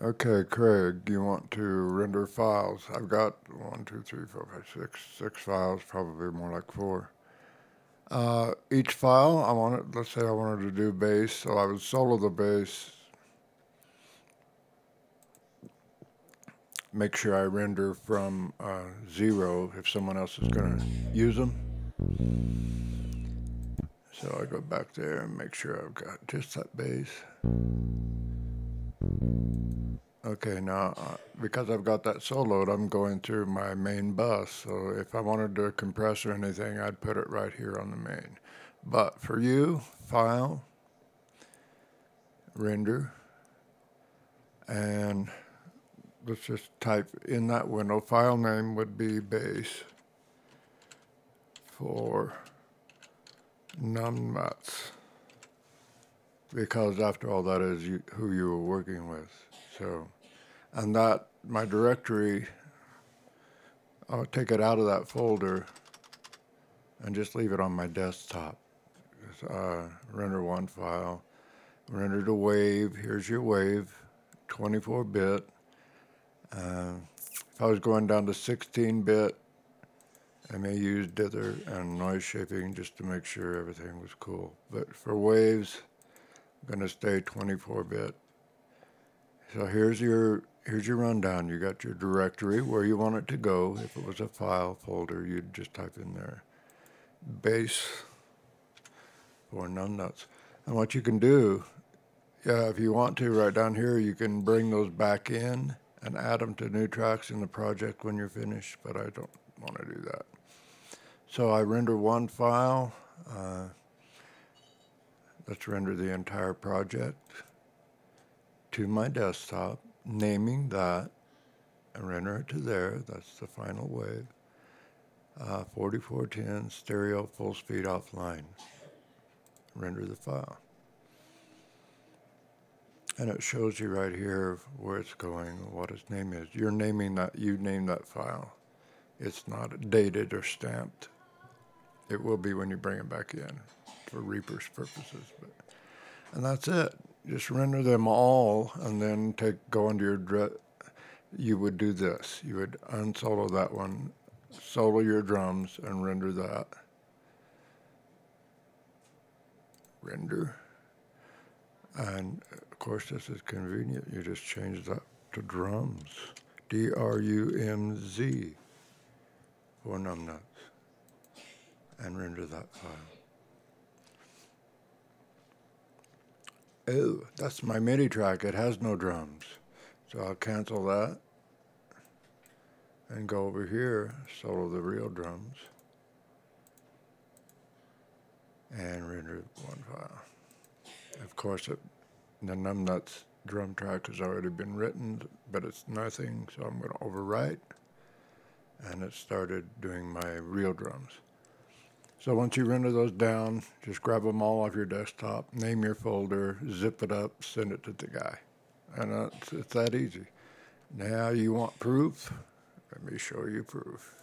Okay, Craig, you want to render files? I've got 6 files, probably more like 4. Each file, let's say I wanted to do bass, so I would solo the bass, make sure I render from 0 if someone else is going to use them. So I go back there and make sure I've got just that bass. Okay, now because I've got that soloed, I'm going through my main bus. So if I wanted to compress or anything, I'd put it right here on the main. But for you, file, render, and let's just type in that window. File name would be bass for numbnuts, because after all, that is who you were working with. So, and that, my directory, I'll take it out of that folder and just leave it on my desktop. Render one file, render to wave. Here's your wave, 24-bit. If I was going down to 16-bit, I may use dither and noise shaping just to make sure everything was cool. But for waves, I'm going to stay 24-bit. So here's your rundown. You got your directory where you want it to go. If it was a file folder, you'd just type in there bass for numbnuts. And what you can do, if you want to, right down here, you can bring those back in and add them to new tracks in the project when you're finished, but I don't want to do that. So I render one file. Let's render the entire project to my desktop, naming that, and render it to there. That's the final wave. 4410 stereo full speed offline. Render the file. And it shows you right here where it's going, what its name is. You're naming that, you name that file. It's not dated or stamped. It will be when you bring it back in for Reaper's purposes. And that's it. Just render them all, and then go into your, you would do this. You would unsolo that one, solo your drums, and render that. Render. And of course, this is convenient. You just change that to drums. DRUMZ for numbnuts. And render that file. Oh, that's my MIDI track. It has no drums. So I'll cancel that and go over here, solo the real drums, and render one file. Of course, the numbnuts drum track has already been written, but it's nothing, so I'm going to overwrite, and it started doing my real drums. So once you render those down, just grab them all off your desktop, name your folder, zip it up, send it to the guy. And it's that easy. Now you want proof? Let me show you proof.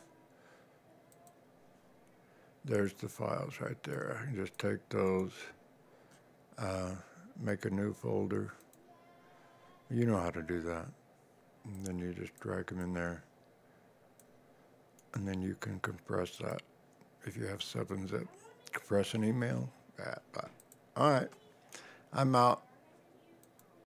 There's the files right there. I can just take those, make a new folder. You know how to do that. And then you just drag them in there. And then you can compress that. If you have 7-zip, compress an email. All right, I'm out.